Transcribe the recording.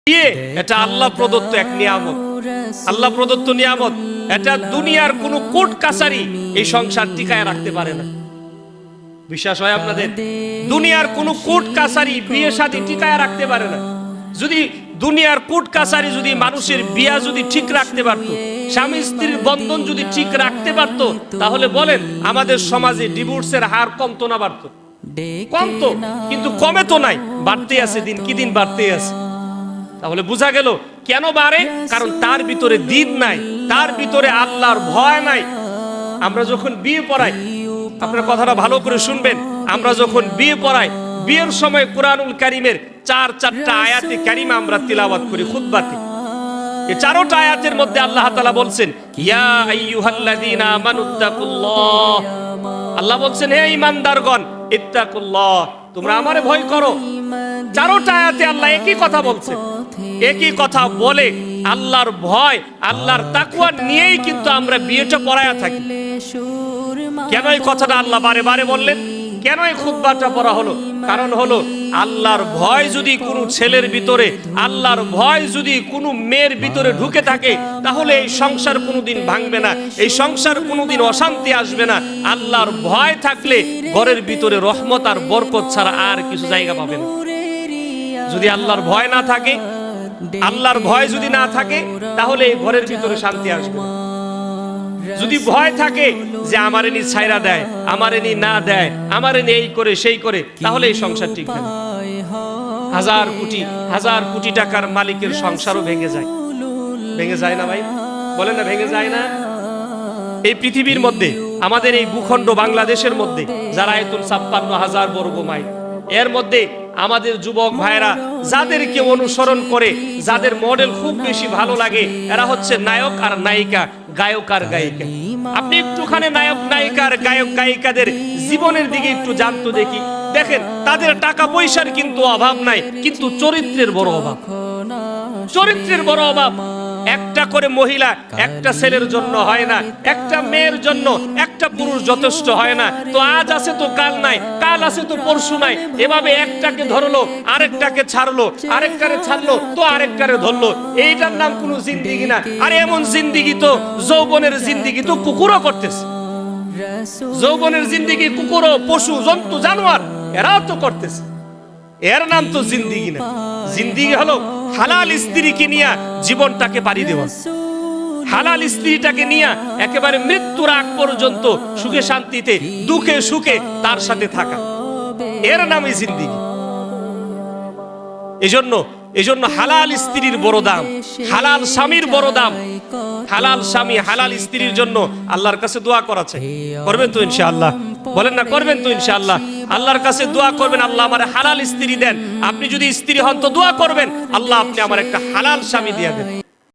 বিয়ে এটা আল্লাহ প্রদত্ত এক নিয়ামত, আল্লাহ প্রদত্ত নিয়ামত। এটা দুনিয়ার কোন কোর্ট কাছারি এই সংসার টিকায় রাখতে পারে না। বিশ্বাস হয় আপনাদের? দুনিয়ার কোন কোর্ট কাছারি বিয়ে শাদী টিকায় রাখতে পারে না। যদি দুনিয়ার কোর্ট কাছারি যদি মানুষের বিয়া যদি ঠিক রাখতে পারতো, স্বামী স্ত্রীর বন্ধন যদি ঠিক রাখতে পারতো, তাহলে বলেন আমাদের সমাজে ডিভোর্সের হার কমতো না বাড়তো? কমতো, কিন্তু কমে তো নাই, বাড়তে আছে, দিন কি দিন বাড়তে আছে। তাহলে বোঝা গেল কেন বাড়ে, কারণ তার ভিতরে দ্বীন নাই, তার ভিতরে আল্লাহর ভয় নাই। আমরা যখন বিয়ে পড়াই, আপনার কথাটা ভালো করে শুনবেন, আমরা যখন বিয়ে পড়াই, বিয়ের সময় কোরআনুল কারীমের চারটা আয়াতে কারিমা আমরা তিলাওয়াত করি খুতবাতে। এই চারটা আয়াতের মধ্যে আল্লাহ তাআলা বলছেন ইয়া আইয়ুহাল্লাযীনা আমানুত্তাকুল্লাহ, আল্লাহ বলছেন হে ঈমানদারগণ ইত্তাকুল্লাহ, তোমরা আমারে ভয় করো। চারটা আয়াতে আল্লাহ একই কথা বলছেন, একই কথা বলে আল্লাহর ভয়, আল্লাহর তাকওয়া নিয়েই কিন্তু আমরা বিয়েটা পড়ায়া থাকি। কেন এই কথাটা আল্লাহ বারে বারে বললেন, কেন এই খুতবাটা পড়া হলো? কারণ হলো আল্লাহর ভয় যদি কোনো ছেলের ভিতরে, আল্লাহর ভয় যদি কোনো মেয়ের ভিতরে ঢুকে থাকে, তাহলে এই সংসার কোনোদিন ভাঙবে না, এই সংসার কোনোদিন অশান্তি আসবে না। আল্লাহর ভয় থাকলে ঘরের ভিতরে রহমত আর বরকত ছাড়া আর কিছু জায়গা পাবে না। যদি আল্লাহর ভয় না থাকে, আল্লাহর ভয় যদি না থাকে, তাহলে এই ঘরের ভিতরে শান্তি আসবে না। যদি ভয় থাকে যে আমার এনি ছাইরা দেয়, আমার এনি না দেয়, আমার এনি এই করে সেই করে, তাহলে এই সংসার ঠিক না। হাজার কোটি টাকার মালিকের সংসারও ভেঙে যায়। ভেঙে যায় না ভাই? বলেন না ভেঙে যায় না? এই পৃথিবীর মধ্যে, আমাদের এই ভূখণ্ড বাংলাদেশের মধ্যে যারা আয়তন ৫৬,০০০ বর্গ মাইল, এর মধ্যে আমাদের যুবক ভাইরা যাদেরকে অনুসরণ করে, যাদের মডেল খুব বেশি ভালো লাগে, এরা হচ্ছে নায়ক আর নায়িকা, গায়ক আর গায়িকা। আপনি একটুখানি নায়ক নায়িকার গায়ক গায়িকাদের জীবনের দিকে একটু জানতো দেখি, দেখেন তাদের টাকা পয়সার কিন্তু অভাব নাই, কিন্তু চরিত্রের বড় অভাব। চরিত্রের বড় অভাব। একটা করে মহিলা একটা ছেলের জন্য হয় না, একটা মেয়ের জন্য একটা পুরুষ যথেষ্ট হয় না। তো আজ আছে তো কাল নাই, কাল আছে তো পরশু নাই, এভাবে একটাকে ধরলো, আরেকটাকে ছাড়লো, আরেকটারে ছাড়লো, তো আরেকটারে ধরলো। এইটার নাম কোনো জিন্দেগি না। আর এমন জিন্দেগি তো, যৌবনের জিন্দেগি তো কুকুরও করতেছে। যৌবনের জিন্দেগি কুকুরও, পশু জন্তু জানোয়ার এরাও তো করতেছে। এর নাম তো জিন্দেগি না। জিন্দেগি হলো হালাল স্ত্রীকে নিয়ে জীবনটাকে পাড়ি দেওয়া, হালাল স্ত্রীটাকে নিয়ে একেবারে মৃত্যুর আগ পর্যন্ত সুখে শান্তিতে, দুঃখে সুখে তার সাথে থাকা, এর নামই জিন্দেগি। এজন্য হালাল স্ত্রীর বড় দাম, হালাল স্বামীর বড় দাম। হালাল স্বামী, হালাল স্ত্রীর জন্য আল্লাহর কাছে দোয়া করা চাই। করবেন তো ইনশাআল্লাহ? বলেন না করবেন তো ইনশাআল্লাহ? আল্লাহর কাছে দোয়া করবেন, আল্লাহ আমার হালাল স্ত্রী দেন। আপনি যদি স্ত্রী হন তো দোয়া করবেন, আল্লাহ আপনি আমার একটা হালাল স্বামী দিয়ে দেন।